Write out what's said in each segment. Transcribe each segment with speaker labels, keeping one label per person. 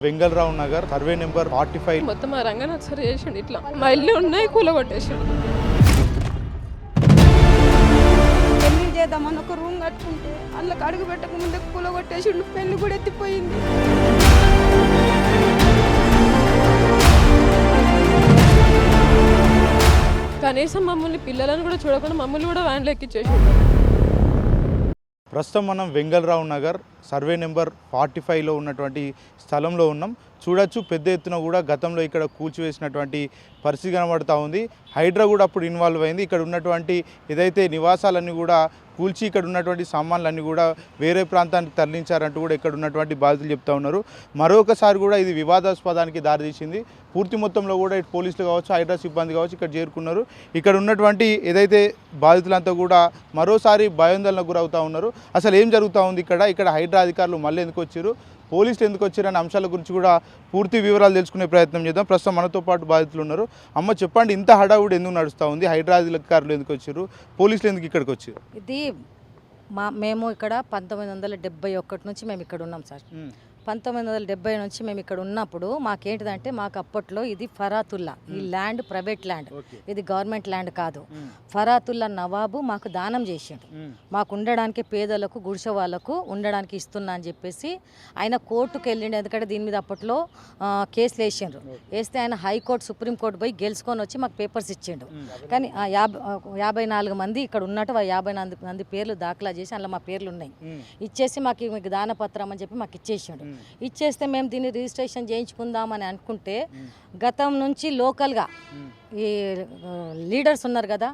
Speaker 1: Vengala Rao Nagar survey number 45
Speaker 2: మొత్తం ఆ Ranganath sir చేసిండు ఇట్లా మా ఇల్లు ఉన్నాయి కూలగొట్టేసిండు.
Speaker 3: పెళ్లి చేద్దామని ఒక రూమ్ కట్టుకుంటే అందులోకి అడుగు పెట్టక ముందే కూలగొట్టేసిండు. పెళ్లి కూడా ఎత్తిపోయింది.
Speaker 2: కనీసం మమ్మల్ని పిల్లలను కూడా చూడకుండా మమ్మల్ని కూడా వ్యాన్లో ఎక్కించేసిండు.
Speaker 1: ప్రస్తుతం మనం వెంగళరావు నగర్ సర్వే నెంబర్ 45లో ఉన్నటువంటి స్థలంలో ఉన్నాం. చూడొచ్చు పెద్ద ఎత్తున కూడా గతంలో ఇక్కడ కూల్చివేసినటువంటి పరిస్థితి కనబడుతూ ఉంది. హైడ్రా కూడా అప్పుడు ఇన్వాల్వ్ అయింది. ఇక్కడ ఉన్నటువంటి ఏదైతే నివాసాలన్నీ కూడా కూల్చి ఇక్కడ ఉన్నటువంటి సామాన్లన్నీ కూడా వేరే ప్రాంతానికి తరలించారంటూ కూడా ఇక్కడ ఉన్నటువంటి బాధితులు చెప్తా ఉన్నారు. మరొకసారి కూడా ఇది వివాదాస్పదానికి దారితీసింది. పూర్తి మొత్తంలో కూడా ఇటు పోలీసులు కావచ్చు, హైడ్రా సిబ్బంది కావచ్చు ఇక్కడ చేరుకున్నారు. ఇక్కడ ఉన్నటువంటి ఏదైతే బాధితులంతా కూడా మరోసారి భయాందోళనకు గురవుతూ ఉన్నారు. అసలు ఏం జరుగుతూ ఉంది ఇక్కడ హైడ్రా అధికారులు మళ్ళీ ఎందుకు వచ్చారు, పోలీసులు ఎందుకు వచ్చారు అనే అంశాల గురించి కూడా పూర్తి వివరాలు తెలుసుకునే ప్రయత్నం చేద్దాం. ప్రస్తుతం మనతో పాటు బాధితులు ఉన్నారు. అమ్మ చెప్పండి, ఇంత హడావుడి ఎందుకు నడుస్తూ ఉంది? హైడ్రా అధికారులు ఎందుకు వచ్చారు, పోలీసులు ఎందుకు ఇక్కడికి వచ్చారు?
Speaker 4: ఇది మేము ఇక్కడ 1971 నుంచి మేము ఇక్కడ ఉన్నాం సార్. 1970 నుంచి మేము ఇక్కడ ఉన్నప్పుడు మాకేంటిదంటే మాకు అప్పట్లో ఇది ఫరాతుల్లా, ఈ ల్యాండ్ ప్రైవేట్ ల్యాండ్, ఇది గవర్నమెంట్ ల్యాండ్ కాదు. ఫరాతుల్లా నవాబు మాకు దానం చేసిండు. మాకు ఉండడానికి పేదలకు గుడిసె వాళ్ళకు ఉండడానికి ఇస్తున్నా అని చెప్పేసి ఆయన కోర్టుకు వెళ్ళిండు. ఎందుకంటే దీని మీద అప్పట్లో కేసులు వేసిండ్రు. వేస్తే ఆయన హైకోర్టు సుప్రీంకోర్టు పోయి గెలుచుకొని వచ్చి మాకు పేపర్స్ ఇచ్చిండు. కానీ 54 మంది ఇక్కడ ఉన్నట్టు 54 మంది పేర్లు దాఖలా చేసి అందులో మా పేర్లు ఉన్నాయి. ఇచ్చేసి మీకు దానపత్రం అని చెప్పి మాకు ఇచ్చేసిండు. ఇచ్చేస్తే మేము దీన్ని రిజిస్ట్రేషన్ చేయించుకుందామని అనుకుంటే గతం నుంచి లోకల్గా ఈ లీడర్స్ ఉన్నారు కదా,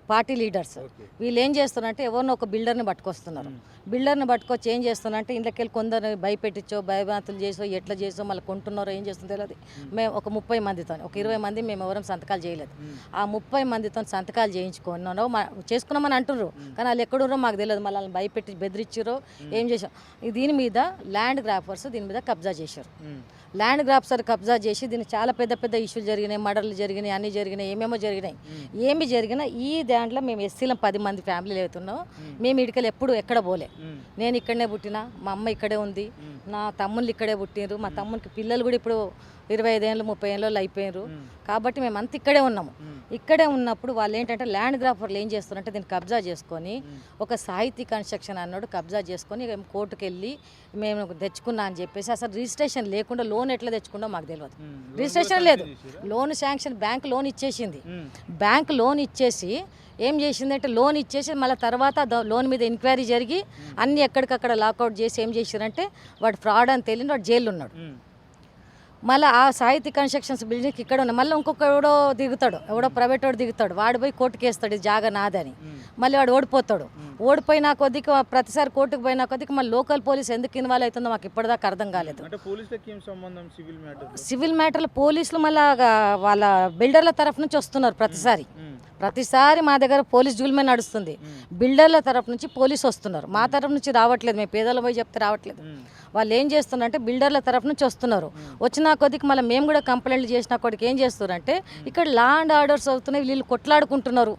Speaker 4: పార్టీ లీడర్స్, వీళ్ళు ఏం చేస్తున్నారంటే ఎవరినో ఒక బిల్డర్ని పట్టుకొస్తున్నారు. బిల్డర్ని పట్టుకొచ్చి ఏం చేస్తున్నారంటే ఇంట్లోకెళ్ళి కొందరు భయపెట్టించో భయభ్రాంతులు చేసో ఎట్లా చేసో మళ్ళీ కొంటున్నారో ఏం చేస్తుందో తెలియదు. మేము ఒక 30 మందితో, ఒక 20 మంది మేము ఎవరం సంతకాలు చేయలేదు. ఆ 30 మందితో సంతకాలు చేయించుకున్నారో చేసుకున్నామని అంటున్నారు. కానీ వాళ్ళు ఎక్కడున్నారో మాకు తెలియదు. మళ్ళీ వాళ్ళని భయపెట్టి బెదిరించారో ఏం చేసాం. దీని మీద ల్యాండ్ గ్రాఫర్స్ దీని మీద కబ్జా చేశారు. ల్యాండ్ గ్రాఫ్సర్ కబ్జా చేసి దీన్ని చాలా పెద్ద పెద్ద ఇష్యూలు జరిగినాయి, మర్డర్లు జరిగినాయి, అన్నీ జరిగినాయి, ఏమేమో జరిగినాయి. ఏమి జరిగినా ఈ దాంట్లో మేము ఎస్సీలం 10 మంది ఫ్యామిలీలు అవుతున్నాం. మేము ఇటుకలు ఎప్పుడు ఎక్కడ పోలే. నేను ఇక్కడనే పుట్టినా, మా అమ్మ ఇక్కడే ఉంది, నా తమ్ముళ్ళు ఇక్కడే పుట్టినారు. మా తమ్మునికి పిల్లలు కూడా ఇప్పుడు 25 ఏళ్ళు 30 ఏళ్ళు అయిపోయారు. కాబట్టి మేము అంత ఇక్కడే ఉన్నాము. ఇక్కడే ఉన్నప్పుడు వాళ్ళు ఏంటంటే ల్యాండ్ గ్రాఫర్లు ఏం చేస్తున్నారంటే దీన్ని కబ్జా చేసుకొని ఒక సాహితీ కన్స్ట్రక్షన్ అన్నాడు కబ్జా చేసుకొని కోర్టుకు వెళ్ళి మేము తెచ్చుకున్నా అని చెప్పేసి అసలు రిజిస్ట్రేషన్ లేకుండా లోన్ ఎట్లా తెచ్చుకుందో మాకు తెలియదు. రిజిస్ట్రేషన్ లేదు, లోన్ శాంక్షన్ బ్యాంక్ లోన్ ఇచ్చేసింది. బ్యాంక్ లోన్ ఇచ్చేసి ఏం చేసిందంటే లోన్ ఇచ్చేసి మళ్ళీ తర్వాత లోన్ మీద ఎంక్వైరీ జరిగి అన్నీ ఎక్కడికక్కడ లాకౌట్ చేసి ఏం చేసిరంటే వాడు ఫ్రాడ్ అని తెలియని వాడు జైలు ఉన్నాడు. మళ్ళీ ఆ సాహిత్య కన్స్ట్రక్షన్స్ బిల్డింగ్ ఇక్కడ ఉన్నాయి. మళ్ళీ ఇంకొక ఎవడో దిగుతాడు, ఎవడో ప్రైవేట్ వాడు దిగుతాడు, వాడు పోయి కోర్టుకి వేస్తాడు ఇది జాగా నాదని. మళ్ళీ వాడు ఓడిపోతాడు. ఓడిపోయినా కొద్దికి ప్రతిసారి కోర్టుకు పోయినా కొద్దికి మళ్ళీ లోకల్ పోలీస్ ఎందుకు ఇన్వాల్వ్ అవుతుందో మాకు ఇప్పటిదాకా అర్థం కాలేదు. సివిల్ మ్యాటర్లు పోలీసులు మళ్ళీ వాళ్ళ బిల్డర్ల తరఫు నుంచి వస్తున్నారు. ప్రతిసారి మా దగ్గర పోలీస్ జూల్మే నడుస్తుంది. బిల్డర్ల తరఫు నుంచి పోలీసు వస్తున్నారు, మా తరఫు నుంచి రావట్లేదు. మేము పేదలు పోయి చెప్తే రావట్లేదు. వాళ్ళు ఏం చేస్తున్నారంటే బిల్డర్ల తరఫు నుంచి వస్తున్నారు. వచ్చిన కొద్దికి మళ్ళీ మేము కూడా కంప్లైంట్లు చేసిన కొద్దికి ఏం చేస్తున్నారంటే ఇక్కడ లా అండ్ ఆర్డర్స్ అవుతున్నాయి, వీళ్ళు కొట్లాడుకుంటున్నారు.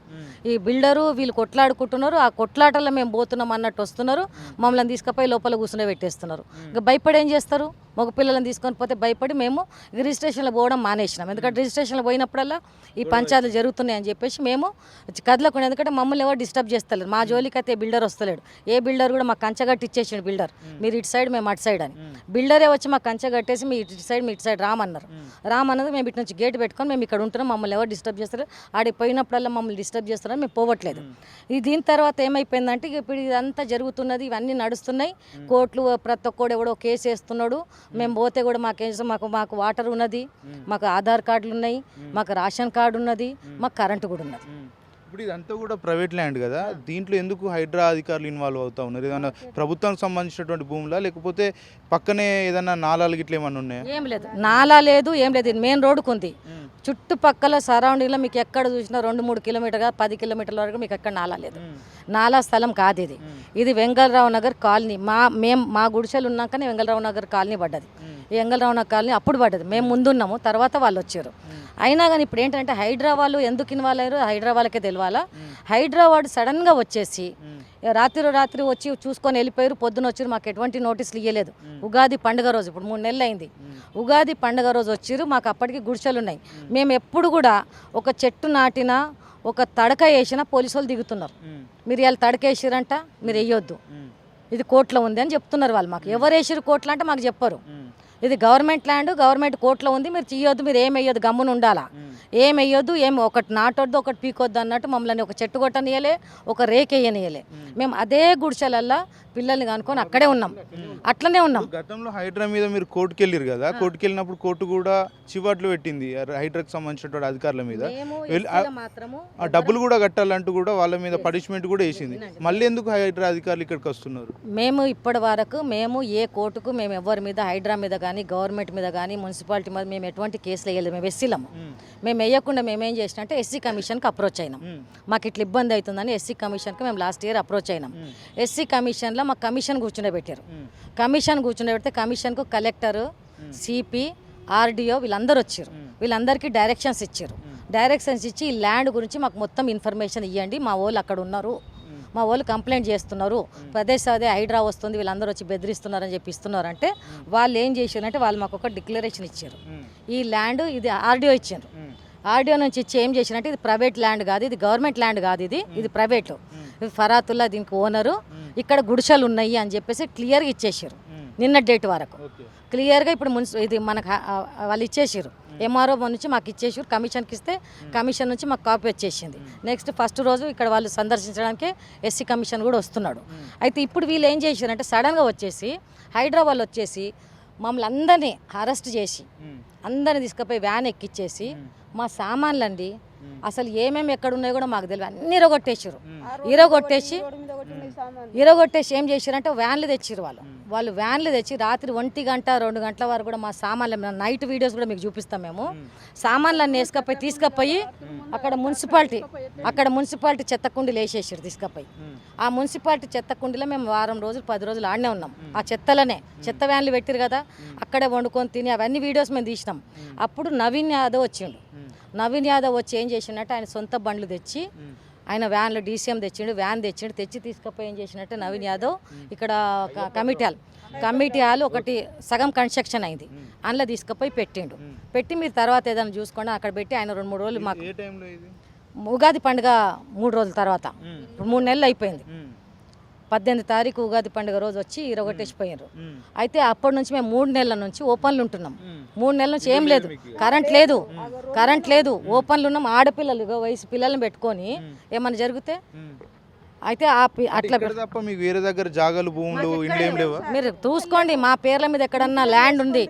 Speaker 4: ఈ బిల్డరు వీళ్ళు కొట్లాడుకుంటున్నారు. ఆ కొట్లాటల్లో మేము పోతున్నాం అన్నట్టు వస్తున్నారు. మమ్మల్ని తీసుకుపోయి లోపల కూర్చునే పెట్టేస్తున్నారు. ఇంకా భయపడి ఏం చేస్తారు, మగ పిల్లలను తీసుకొని పోతే భయపడి మేము రిజిస్ట్రేషన్లో పోవడం మానేసినాం. ఎందుకంటే రిజిస్ట్రేషన్లో పోయినప్పుడల్లా ఈ పంచాయతీలు జరుగుతున్నాయి అని చెప్పేసి మేము కదలకుండా. ఎందుకంటే మమ్మల్ని ఎవరు డిస్టర్బ్ చేస్తలేరు. మా జోలికి అయితే బిల్డర్ వస్తలేడు. ఏ బిల్డర్ కూడా మాకు కంచగట్టి ఇచ్చేసిండు. బిల్డర్ మీరు ఇటు సైడ్ మేము అటు సైడ్ అని. బిల్డరే వచ్చి మాకు కంచె కట్టేసి మీ ఇటు సైడ్ రామన్నారు. రామన్నది మేము ఇటు నుంచి గేట్ పెట్టుకొని మేము ఇక్కడ ఉంటున్నాం, మమ్మల్ని ఎవరు డిస్టర్బ్ చేస్తారు. ఆడికి పోయినప్పుడల్లా మమ్మల్ని డిస్టర్బ్ చేస్తారని మేము పోవట్లేదు. దీని తర్వాత ఏమైపోయిందంటే ఇప్పుడు ఇదంతా జరుగుతున్నది, ఇవన్నీ నడుస్తున్నాయి. కోర్టులు ప్రతి ఒక్కడు ఎవడో కేసు వేస్తున్నాడు. మేము పోతే కూడా మాకు వాటర్ ఉన్నది, మాకు ఆధార్ కార్డులు ఉన్నాయి, మాకు రేషన్ కార్డు ఉన్నది, మాకు కరెంటు కూడా ఉన్నది.
Speaker 1: ఇప్పుడు ఇదంతా కూడా ప్రైవేట్ ల్యాండ్ కదా, దీంట్లో ఎందుకు హైడ్రా అధికారులు ఇన్వాల్వ్ అవుతా ఉన్నారు? ఏదైనా ప్రభుత్వానికి సంబంధించినటువంటి భూములా, లేకపోతే పక్కనే ఏదైనా నాలాలు గిట్ల ఏమన్నా ఉన్నాయా?
Speaker 4: ఏం లేదు, నాలా లేదు, ఏం లేదు. మెయిన్ రోడ్డుకు ఉంది. చుట్టుపక్కల సరౌండింగ్లో మీకు ఎక్కడ చూసినా 2-3 కిలోమీటర్గా 10 కిలోమీటర్ల వరకు మీకు ఎక్కడ నాలా లేదు. నాలా స్థలం కాదు ఇది. ఇది వెంగళరావు నగర్ కాలనీ. మా గుడిసెలు ఉన్నాకనే వెంగళరావు నగర్ కాలనీ పడ్డది. ఈ ఎంగళరావున కాలనీ అప్పుడు పడ్డది, మేము ముందున్నాము, తర్వాత వాళ్ళు వచ్చారు. అయినా కానీ ఇప్పుడు ఏంటంటే హైదరాబాద్ ఎందుకు ఇన్వాల్వ్ అయ్యారు హైదరాబాద్కే తెలియాలా. హైదరాబాద్ సడన్గా వచ్చేసి రాత్రి వచ్చి చూసుకొని వెళ్ళిపోయారు, పొద్దున వచ్చారు, మాకు ఎటువంటి నోటీసులు ఇవ్వలేదు. ఉగాది పండుగ రోజు ఇప్పుడు 3 నెలలు అయింది, ఉగాది పండుగ రోజు వచ్చారు, మాకు అప్పటికి గుడిసెలు ఉన్నాయి. మేము ఎప్పుడు కూడా ఒక చెట్టు నాటినా ఒక తడక వేసినా పోలీసు వాళ్ళు దిగుతున్నారు. మీరు ఇలా తడక వేసిరంట, మీరు వేయొద్దు, ఇది కోర్టులో ఉంది అని చెప్తున్నారు వాళ్ళు. మాకు ఎవరు వేసిరు కోర్టులో అంటే మాకు చెప్పరు. ఇది గవర్నమెంట్ ల్యాండ్, గవర్నమెంట్ కోర్టులో ఉంది, మీరు చేయొద్దు, మీరు ఏం వేయొద్దు, గమ్మున ఉండాలా, ఏం వేయొద్దు, ఏం ఒకటి నాటొద్దు, ఒకటి పీకొద్దు అన్నట్టు మమ్మల్ని ఒక చెట్టు కొట్టనియలే, ఒక రేక్ వేయనియలే. మేము అదే గుడిసెలల్లా పిల్లల్ని కనుక్కొని అక్కడే ఉన్నాం, అట్లనే ఉన్నాం.
Speaker 1: గతంలో హైడ్రా మీద మీరు కోర్టుకు వెళ్ళారు కదా, కోర్టుకు వెళ్ళినప్పుడు కోర్టు కూడా చివాట్లు పెట్టింది హైడ్రాకి సంబంధించినటువంటి అధికారుల మీద. ఆ డబ్బులు కూడా కట్టాలంటూ కూడా వాళ్ళ మీద పనిష్మెంట్ కూడా వేసింది. మళ్ళీ ఎందుకు హైడ్రా అధికారులు ఇక్కడికి వస్తున్నారు?
Speaker 4: మేము ఇప్పటి వరకు మేము ఏ కోర్టుకు మేము ఎవరి మీద హైడ్రా మీద కానీ గవర్నమెంట్ మీద కానీ మున్సిపాలిటీ మీద మేము ఎటువంటి కేసులు వేయలేదు. మేము ఎస్సీలము, మేము వేయకుండా మేమేం చేసినట్టే ఎస్సీ కమిషన్కి అప్రోచ్ అయినాం. మాకు ఇట్లా ఇబ్బంది అవుతుందని ఎస్సీ కమిషన్కి మేము లాస్ట్ ఇయర్ అప్రోచ్ అయినాం. ఎస్సీ కమిషన్లో మాకు కమిషన్ కూర్చుండబెట్టారు. కమిషన్ కూర్చుండబెడితే కమిషన్కు కలెక్టర్, సిపి, ఆర్డీఓ వీళ్ళందరూ వచ్చారు. వీళ్ళందరికీ డైరెక్షన్స్ ఇచ్చారు. డైరెక్షన్స్ ఇచ్చి ఈ ల్యాండ్ గురించి మాకు మొత్తం ఇన్ఫర్మేషన్ ఇవ్వండి, మా వాళ్ళు అక్కడ ఉన్నారు, మా వాళ్ళు కంప్లైంట్ చేస్తున్నారు, ప్రదేశాదే హైడ్రా వస్తుంది, వీళ్ళందరూ వచ్చి బెదిరిస్తున్నారని చెప్పి ఇస్తున్నారంటే వాళ్ళు ఏం చేశారంటే వాళ్ళు మాకు ఒక డిక్లరేషన్ ఇచ్చారు. ఈ ల్యాండ్ ఇది ఆర్డీఓ ఇచ్చారు. ఆర్డీఓ నుంచి ఇచ్చి ఏం చేసినట్టే ఇది ప్రైవేట్ ల్యాండ్ కాదు, ఇది గవర్నమెంట్ ల్యాండ్ కాదు, ఇది ప్రైవేట్, ఇది ఫరాతుల్లా దీనికి ఓనరు, ఇక్కడ గుడిసెలు ఉన్నాయి అని చెప్పేసి క్లియర్గా ఇచ్చేసారు. నిన్న డేట్ వరకు క్లియర్గా ఇప్పుడు ఇది మనకు వాళ్ళు ఇచ్చేసారు. ఎంఆర్ఓ నుంచి మాకు ఇచ్చేసారు, కమిషన్కి ఇస్తే కమిషన్ నుంచి మాకు కాపీ వచ్చేసింది. నెక్స్ట్ ఫస్ట్ రోజు ఇక్కడ వాళ్ళు సందర్శించడానికి ఎస్సీ కమిషన్ కూడా వస్తున్నాడు. అయితే ఇప్పుడు వీళ్ళు ఏం చేశారంటే సడన్గా వచ్చేసి హైదరాబాద్ వచ్చేసి మమ్మల్ని అందరినీ అరెస్ట్ చేసి అందరిని తీసుకుపోయి వ్యాన్ ఎక్కిచ్చేసి మా సామాన్లండి అసలు ఏమేమి ఎక్కడ ఉన్నాయో కూడా మాకు తెలియదు, అన్ని ఇరగొట్టేసారు. ఇరగొట్టేసి ఏం చేశారంటే వ్యాన్లు తెచ్చిరు. వాళ్ళు వ్యాన్లు తెచ్చి రాత్రి 1 గంట 2 గంటల వరకు కూడా మా సామాన్లు, నైట్ వీడియోస్ కూడా మీకు చూపిస్తాం మేము, సామాన్లన్నీ తీసుకపోయి అక్కడ మున్సిపాలిటీ చెత్త కుండీలు వేసేసారు. తీసుకపోయి ఆ మున్సిపాలిటీ చెత్త కుండీలో మేము వారం రోజులు 10 రోజులు ఆడనే ఉన్నాం. ఆ చెత్తలనే చెత్త వ్యాన్లు పెట్టిరు కదా, అక్కడే వండుకొని తిని అవన్నీ వీడియోస్ మేము తీసినాం. అప్పుడు నవీన్ యాదవ్ వచ్చిండు. నవీన్ యాదవ్ వచ్చి ఏం చేసినట్టు ఆయన సొంత బండ్లు తెచ్చి ఆయన వ్యాన్లో డీసీఎం వ్యాన్ తెచ్చి తీసుకపోయి ఏం చేసినట్టు నవీన్ యాదవ్ ఇక్కడ కమిటీ హాల్ ఒకటి సగం కన్స్ట్రక్షన్ అయింది, అందులో తీసుకుపోయి పెట్టి మీరు తర్వాత ఏదైనా చూసుకోండి అక్కడ పెట్టి ఆయన 2-3 రోజులు మాకు ఉగాది పండుగ 3 రోజుల తర్వాత 3 నెలలు అయిపోయింది. 18 తారీఖు ఉగాది పండుగ రోజు వచ్చి ఇరగొట్టేసిపోయారు. అయితే అప్పటి నుంచి మేము 3 నెలల నుంచి ఓపెన్లు ఉంటున్నాం. 3 నెలల నుంచి ఏం లేదు, కరెంట్ లేదు, ఓపెన్లు ఉన్నాం. ఆడపిల్లలు వయసు పిల్లల్ని పెట్టుకొని ఏమన్నా జరిగితే అయితే అట్లా
Speaker 1: తప్ప మీకు వేరే దగ్గర జాగాలు భూములు ఇండ్లు ఏం లేవా?
Speaker 4: మీరు చూసుకోండి, మా పేర్ల మీద ఎక్కడన్నా ల్యాండ్ ఉంది,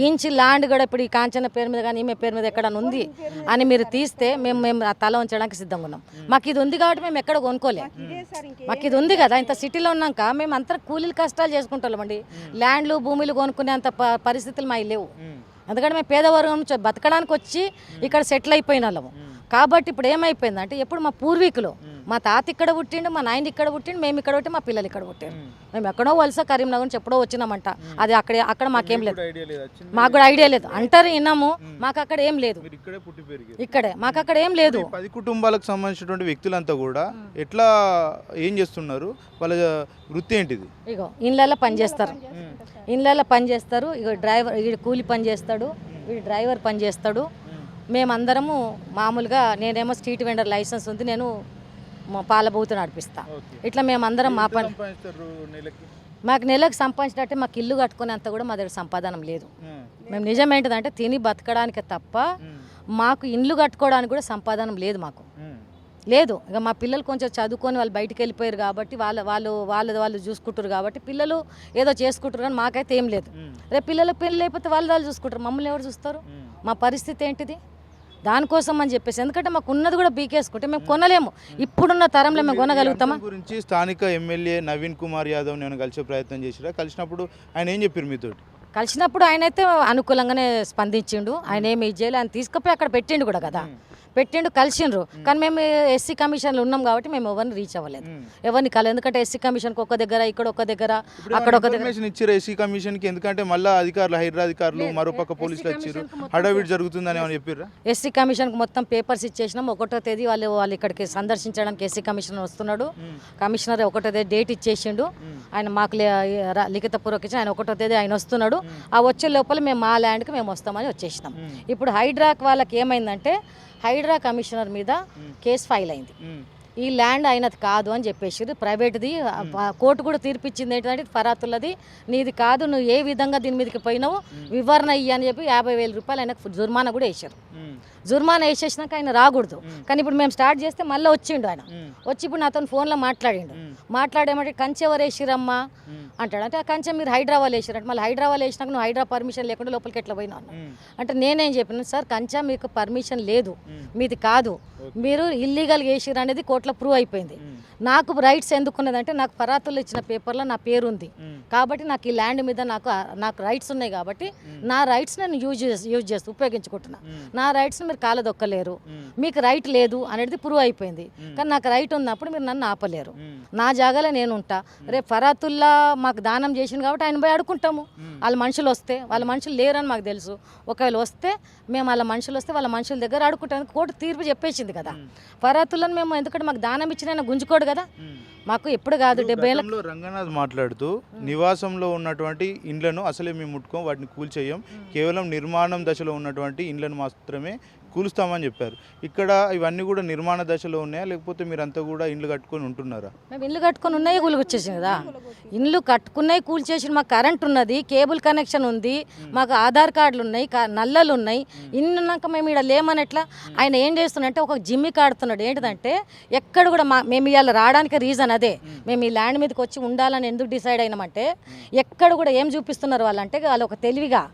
Speaker 4: ఇంచి ల్యాండ్ కూడా ఇప్పుడు ఈ కాంచన పేరు మీద కానీ ఈమె పేరు మీద ఎక్కడన్నా ఉంది అని మీరు తీస్తే మేము తల ఉంచడానికి సిద్ధంగా ఉన్నాం. మాకు ఇది ఉంది కాబట్టి మేము ఎక్కడ కొనుక్కోలేం. మాకు ఇది ఉంది కదా, ఇంత సిటీలో ఉన్నాక మేము అంతా కూలీలు కష్టాలు చేసుకుంటామండి. ల్యాండ్లు భూములు కొనుక్కునే అంత పరిస్థితులు మాకు లేవు. ఎందుకంటే మేము పేదవర్గం నుంచి బతకడానికి వచ్చి ఇక్కడ సెటిల్ అయిపోయిన వాళ్ళము. కాబట్టి ఇప్పుడు ఏమైపోయిందంటే ఎప్పుడు మా పూర్వీకులు, మా తాత ఇక్కడ పుట్టిండు, మా నాయన ఇక్కడ పుట్టిండు, మేము ఇక్కడ పుట్టి మా పిల్లలు ఇక్కడ పుట్టారు. మేము ఎక్కడో వలస కరీంనగర్ నుంచి ఎప్పుడో వచ్చినామంట. అది అక్కడ మాకేం లేదు, మాకు కూడా ఐడియా లేదు అంటారు, విన్నాము, మాకు అక్కడ ఏం లేదు, ఇక్కడే మాకు అక్కడ ఏం లేదు.
Speaker 1: 10 కుటుంబాలకు సంబంధించినటువంటి వ్యక్తులంతా కూడా ఎట్లా ఏం చేస్తున్నారు, వాళ్ళ వృత్తి ఏంటిది?
Speaker 4: ఇగో ఇళ్ళల్లో పని చేస్తారు, ఇగో డ్రైవర్ వీడు కూలి పని చేస్తాడు, వీడు డ్రైవర్ పని చేస్తాడు. మేమందరము మామూలుగా నేనేమో స్ట్రీట్ వెండర్ లైసెన్స్ ఉంది, నేను పాల బూతు నడిపిస్తా. ఇట్లా మేమందరం మా పని మాకు నెలకు సంపాదించినట్టే మాకు ఇల్లు కట్టుకునే అంత కూడా మా దగ్గర సంపాదనం లేదు. మేము నిజమేంటిదంటే తిని బతకడానికి తప్ప మాకు ఇండ్లు కట్టుకోవడానికి కూడా సంపాదనం లేదు, మాకు లేదు. ఇక మా పిల్లలు కొంచెం చదువుకొని వాళ్ళు బయటికి వెళ్ళిపోయారు కాబట్టి వాళ్ళు చూసుకుంటారు కాబట్టి పిల్లలు ఏదో చేసుకుంటారు, కానీ మాకైతే ఏం లేదు. రేపు పిల్లలకు పెళ్ళి అయిపోతే వాళ్ళు చూసుకుంటారు, మమ్మల్ని ఎవరు చూస్తారు? మా పరిస్థితి ఏంటిది? దానికోసం అని చెప్పేసి, ఎందుకంటే మాకు ఉన్నది కూడా బీకేసుకుంటే మేము కొనలేము. ఇప్పుడున్న తరంలో మేము కొనగలుగుతామా?
Speaker 1: గురించి స్థానిక ఎమ్మెల్యే నవీన్ కుమార్ యాదవ్ నేను కలిసే ప్రయత్నం చేసిరా, కలిసినప్పుడు ఆయన ఏం చెప్పారు మీతో?
Speaker 4: కలిసినప్పుడు ఆయన అయితే అనుకూలంగానే స్పందించిండు. ఆయన ఏమి చేయలే, ఆయన తీసుకుపోయి అక్కడ పెట్టిండు కూడా కదా, పెట్టిండు కలిసిండ్రు కానీ మేము ఎస్సీ కమిషన్లో ఉన్నాం కాబట్టి మేము ఎవరిని రీచ్ అవ్వలేదు, ఎవరిని కల ఎందుకంటే ఎస్సీ కమిషన్కి ఒక దగ్గర ఇక్కడ ఒక దగ్గర అక్కడ ఒక దగ్గర
Speaker 1: ఇన్ఫర్మేషన్ ఇచ్చారు ఎస్సీ కమిషన్ కి, ఎందుకంటే మళ్ళీ అధికారులు హైడ్రా అధికారులు మరోపక్క పోలీసులు వచ్చారు హడావిడి జరుగుతుందని అని చెప్పారు.
Speaker 4: ఎస్సీ కమిషన్కి మొత్తం పేపర్స్ ఇచ్చేసినాం. 1వ తేదీ వాళ్ళు ఇక్కడికి సందర్శించడానికి ఎస్సీ కమిషనర్ వస్తున్నాడు. కమిషనర్ 1వ తేదీ డేట్ ఇచ్చేసిండు. ఆయన మాకు లిఖితపూర్వక ఇచ్చి ఆయన 1వ తేదీ ఆయన వస్తున్నాడు. ఆ వచ్చే లోపల మేము మా ల్యాండ్కి మేము వస్తామని వచ్చేసినాం. ఇప్పుడు హైడ్రాక్ వాళ్ళకి ఏమైందంటే హైడ్రా కమిషనర్ మీద కేసు ఫైల్ అయింది. ఈ ల్యాండ్ అయినది కాదు అని చెప్పేసి ప్రైవేట్ది కోర్టు కూడా తీర్పిచ్చింది ఏంటంటే ఫరాతుల్లది నీది కాదు, నువ్వు ఏ విధంగా దీని మీదకి పోయినావు వివరణ ఇయ్యి అని చెప్పి 50,000 రూపాయలు ఆయనకు జుర్మానా కూడా వేశారు. జుర్మానా వేసేసినాక ఆయన రాకూడదు కానీ ఇప్పుడు మేము స్టార్ట్ చేస్తే మళ్ళీ వచ్చిండు ఆయన. వచ్చి ఇప్పుడు నాతో ఫోన్లో మాట్లాడేమంటే కంచె ఎవరు వేసిరమ్మా అంటాడు. అంటే ఆ కంచె మీరు హైదరాబాద్ వేసిరంటే మళ్ళీ హైదరాబాద్ వేసినాక నువ్వు హైదరాబాద్ పర్మిషన్ లేకుండా లోపలికి ఎట్లా పోయినా అంటే నేనేం చెప్పిన సార్ కంచె మీకు పర్మిషన్ లేదు, మీది కాదు, మీరు ఇల్లీగల్గా వేసిరు అనేది కోర్టులో ప్రూవ్ అయిపోయింది. నాకు రైట్స్ ఎందుకున్నదంటే నాకు ఫరాతుల్లో ఇచ్చిన పేపర్లో నా పేరు ఉంది కాబట్టి నాకు ఈ ల్యాండ్ మీద నాకు రైట్స్ ఉన్నాయి కాబట్టి నా రైట్స్ నేను యూజ్ చేస్తూ ఉపయోగించుకుంటున్నా. నా రైట్స్ మీరు కాలదొక్కలేరు, మీకు రైట్ లేదు అనేది ప్రూవ్ అయిపోయింది. కానీ నాకు రైట్ ఉన్నప్పుడు మీరు నన్ను ఆపలేరు, నా జాగాలో నేను ఉంటా. రేపు ఫరాతుల్లా మాకు దానం చేసింది కాబట్టి ఆయన పోయి అడుకుంటాము. వాళ్ళ మనుషులు వస్తే వాళ్ళ మనుషులు లేరని మాకు తెలుసు. ఒకవేళ వస్తే మేము వాళ్ళ మనుషులు వస్తే వాళ్ళ మనుషుల దగ్గర అడుకుంటానికి కోర్టు తీర్పు చెప్పేసింది కదా. ఫరాతుల్లను మేము ఎందుకంటే మాకు దానం ఇచ్చిన గుంజుకోడు కదా, మాకు ఎప్పుడు కాదు 70 ఏళ్ళ.
Speaker 1: రంగనాథ్ మాట్లాడుతూ నివాసంలో ఉన్నటువంటి ఇండ్లను అసలే మేము ముట్టుకోం, వాటిని కూల్చేయం, కేవలం నిర్మాణం దశలో ఉన్నటువంటి ఇండ్లను మాత్రమే కూలుస్తామని చెప్పారు. ఇక్కడ ఇవన్నీ కూడా నిర్మాణ దశలో ఉన్నాయా లేకపోతే మీరంతా కూడా ఇండ్లు కట్టుకొని ఉంటున్నారా?
Speaker 4: మేము ఇల్లు కట్టుకొని ఉన్నాయి కూల్చేసాం కదా, ఇండ్లు కట్టుకున్నాయి కూల్చేసి మాకు కరెంట్ ఉన్నది, కేబుల్ కనెక్షన్ ఉంది, మాకు ఆధార్ కార్డులు ఉన్నాయి, నల్లలు ఉన్నాయి. ఇన్ని ఉన్నాక మేము ఇక్కడ లేమని ఎట్లా? ఆయన ఏం చేస్తున్నాడంటే ఒక జిమ్మి కాడుతున్నాడు. ఏంటిదంటే ఎక్కడ కూడా మేము ఇవాళ రావడానికి రీజన్ అదే, మేము ఈ ల్యాండ్ మీదకి వచ్చి ఉండాలని ఎందుకు డిసైడ్ అయినామంటే ఎక్కడ కూడా ఏం చూపిస్తున్నారు వాళ్ళంటే వాళ్ళు ఒక తెలివిగా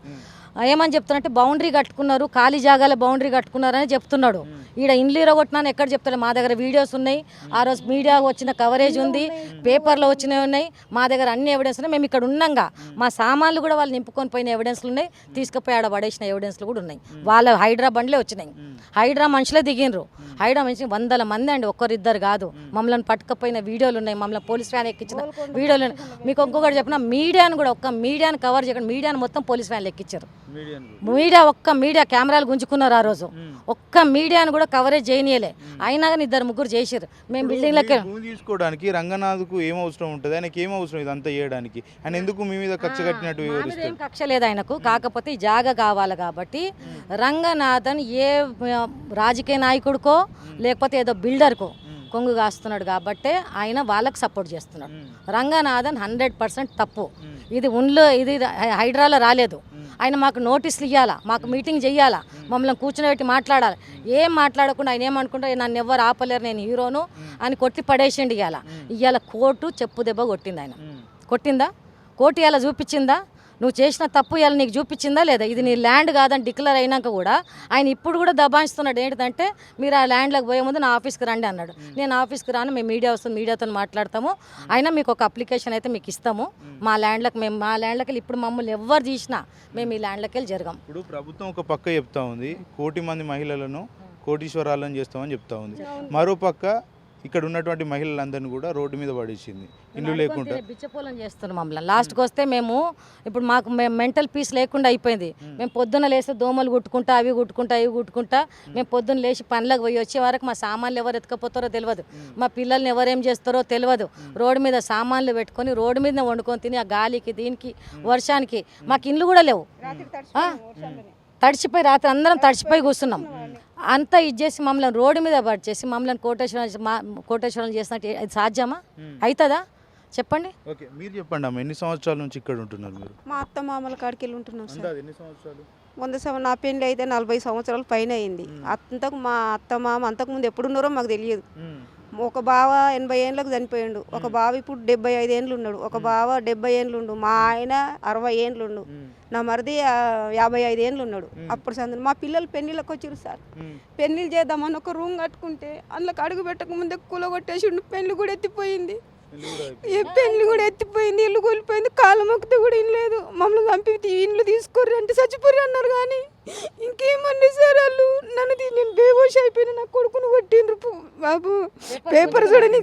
Speaker 4: ఏమని చెప్తున్నారంటే బౌండరీ కట్టుకున్నారు, ఖాళీ జాగాల బౌండరీ కట్టుకున్నారని చెప్తున్నాడు. ఈడ ఇండ్లు ఇరగొట్టినా ఎక్కడ చెప్తాడు? మా దగ్గర వీడియోస్ ఉన్నాయి, ఆ రోజు మీడియా వచ్చిన కవరేజ్ ఉంది, పేపర్లో వచ్చినవి ఉన్నాయి, మా దగ్గర అన్ని ఎవిడెన్స్ ఉన్నాయి. మేము ఇక్కడ ఉన్నాగా మా సామాన్లు కూడా వాళ్ళు నింపుకొని పోయిన ఎవిడెన్స్లు ఉన్నాయి, తీసుకుపోయి ఆడ పడేసిన ఎవిడెన్స్లు కూడా ఉన్నాయి. వాళ్ళ హైడ్రా బండ్లే వచ్చినాయి, హైడ్రా మనుషులే దిగినరు. హైడ్రా మనిషి 100 మంది అండి, ఒక్కరిద్దరు కాదు. మమ్మల్ని పట్టుకపోయిన వీడియోలు ఉన్నాయి, మమ్మల్ని పోలీస్ వ్యాన్ ఎక్కించిన వీడియోలు ఉన్నాయి. మీకు ఇంకొకటి చెప్పిన మీడియాను కూడా ఒక్క మీడియాను కవర్ చేయకుండా మీడియాను మొత్తం పోలీస్ వ్యాన్లు ఎక్కించారు. మీడియా కెమెరాలు గుంజుకున్నారు. ఆ రోజు ఒక్క మీడియాను కూడా కవరేజ్ చేయనీయలే, అయినా కానీ 2-3 చేసారు. మేము బిల్డింగ్లకి
Speaker 1: తీసుకోవడానికి రంగనాథ్కు ఏం అవసరం ఉంటుంది? ఆయనకి ఏం అవసరం ఇదంతా చేయడానికి? ఆయన ఎందుకు మీ మీద కక్ష కట్టినట్టు వివరిస్తారు?
Speaker 4: ఏం కక్ష లేదు ఆయనకు, కాకపోతే ఈ జాగా కావాలి కాబట్టి రంగనాథన్ ఏ రాజకీయ నాయకుడికో లేకపోతే ఏదో బిల్డర్కో కొంగు కాస్తున్నాడు కాబట్టి ఆయన వాళ్ళకి సపోర్ట్ చేస్తున్నాడు. రంగనాథన్ 100% తప్పు. ఇది ఇది హైడ్రాలో రాలేదు. ఆయన మాకు నోటీసులు ఇవ్వాలా, మాకు మీటింగ్ చెయ్యాలా, మమ్మల్ని కూర్చోబెట్టి మాట్లాడాలి. ఏం మాట్లాడకుండా ఆయన ఏమనుకుంటా నన్ను ఎవరు ఆపలేరు, నేను హీరోను అని కొట్టి పడేసిండి. ఇవాళ కోర్టు చెప్పు దెబ్బ కొట్టింది. ఆయన కొట్టిందా? కోర్టు ఇలా చూపించిందా? నువ్వు చేసిన తప్పు ఇలా నీకు చూపించిందా లేదా? ఇది నీ ల్యాండ్ కాదని డిక్లేర్ అయినాక కూడా ఆయన ఇప్పుడు కూడా దబాయిస్తున్నాడు. ఏంటంటే మీరు ఆ ల్యాండ్లోకి పోయే ముందు నా ఆఫీస్కి రండి అన్నాడు. నేను ఆఫీస్కి రాను, మేము మీడియా వస్తుంది, మీడియాతో మాట్లాడతాము, అయినా మీకు ఒక అప్లికేషన్ అయితే మీకు ఇస్తాము మా ల్యాండ్లకు. మేము మా ల్యాండ్లోకి వెళ్ళి ఇప్పుడు మమ్మల్ని ఎవరు తీసినా మేము ఈ ల్యాండ్లోకి వెళ్ళి జరగం.
Speaker 1: ఇప్పుడు ప్రభుత్వం ఒక పక్క చెప్తా ఉంది 1 కోటి మంది మహిళలను కోటీశ్వరాలను చేస్తామని చెప్తా ఉంది, మరోపక్క ఇక్కడ ఉన్నటువంటి మహిళలందరినీ కూడా రోడ్డు మీద పడేసింది ఇల్లు లేకుండా.
Speaker 4: బిచ్చపోలం చేస్తున్నాం మమ్మల్ని. లాస్ట్కి వస్తే మేము ఇప్పుడు మాకు మెంటల్ పీస్ లేకుండా అయిపోయింది. మేము పొద్దున్న లేస్తే దోమలు కుట్టుకుంటా అవి కుట్టుకుంటా మేము పొద్దున్న లేచి పనులకు పోయి వచ్చే వరకు మా సామాన్లు ఎవరు ఎత్తుకపోతారో తెలియదు, మా పిల్లల్ని ఎవరేం చేస్తారో తెలియదు. రోడ్డు మీద సామాన్లు పెట్టుకొని రోడ్డు మీద వండుకొని తిని ఆ గాలికి దీనికి వర్షానికి మాకు ఇండ్లు కూడా లేవు. తడిచిపోయి రాత్రి అందరం తడిచిపోయి కూర్చున్నాం. అంతా ఇచ్చేసి మమ్మల్ని రోడ్డు మీద పడిచేసి మమ్మల్ని కోటేశ్వరం చేసినట్టు అది సాధ్యమా? అవుతుందా చెప్పండి?
Speaker 1: ఓకే, మీరు చెప్పండి అమ్మ, ఎన్ని సంవత్సరాల నుంచి ఇక్కడ ఉంటున్నారు మీరు?
Speaker 3: మా అత్త మామల కాడికి వెళ్ళి ఉంటున్నాం సార్.
Speaker 1: ఎన్ని సంవత్సరాలు?
Speaker 3: 100 నా పెళ్ళి అయితే 40 సంవత్సరాల పైన అయింది. అంతకు మా అత్త మామ అంతకుముందు ఎప్పుడున్నారో మాకు తెలియదు. ఒక బావ 80 ఏళ్ళకు చనిపోయిండు, ఒక బావ ఇప్పుడు 75 ఏళ్ళు ఉన్నాడు, ఒక బావ 70 ఏళ్ళు ఉండు, మా ఆయన 60 ఏళ్ళు ఉండు, నా మరిది 55 ఏళ్ళు ఉన్నాడు. అప్పుడు సందర్భం మా పిల్లలు పెళ్ళిళ్ళకి వచ్చారు సార్. పెళ్ళిళ్ళు చేద్దామని ఒక రూమ్ కట్టుకుంటే అందులోకి అడుగు పెట్టక ముందే కూలగొట్టేసిండు. పెళ్ళి కూడా ఎత్తిపోయింది, ఇల్లు కూలిపోయింది, కాలు మొక్కితే కూడా ఇల్లు లేదు. మమ్మల్ని చంపి ఇండ్లు తీసుకోర్రి అంటే చచ్చిపోర్రి అన్నారు. కానీ ఇంకేమన్నా సార్ వాళ్ళు నేను బేహోష్ అయిపోయినా, బాబు పేపర్ చూడండి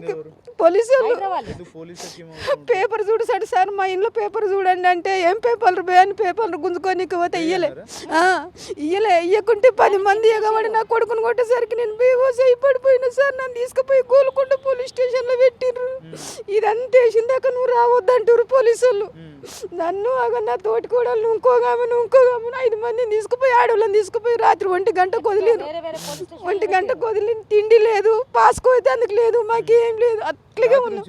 Speaker 3: పోలీసు వాళ్ళు
Speaker 1: ఎందుకు పోలీసులకి ఏమో
Speaker 3: పేపర్ చూడు సార్ మా ఇంట్లో పేపర్ చూడండి అంటే ఏం పేపర్లు బే అని పేపర్లు గుంజుకొని పోతే ఇయ్యకుంటే 10 మంది ఎగబడి నా కొడుకుని కొట్టేసరికి నేను బేవోస్ అయిపడిపోయినా సార్. నన్ను తీసుకుపోయి గోల్కొండ పోలీస్ స్టేషన్లో పెట్టిర్రు. ఇదంతా వేసిందాక నువ్వు రావద్దంటారు పోలీసులు. నన్ను నా తోటి కూడా ఇంకోగామని 5 మందిని తీసుకుపోయి ఆడవాళ్ళని తీసుకుపోయి రాత్రి 1 గంటకు వదిలేరు. 1 గంటకు వదిలి తిండి లేదు, పాస్కో అయితే అందుకు లేదు, మాకేం లేదు, అట్లాగే ఉన్నాం.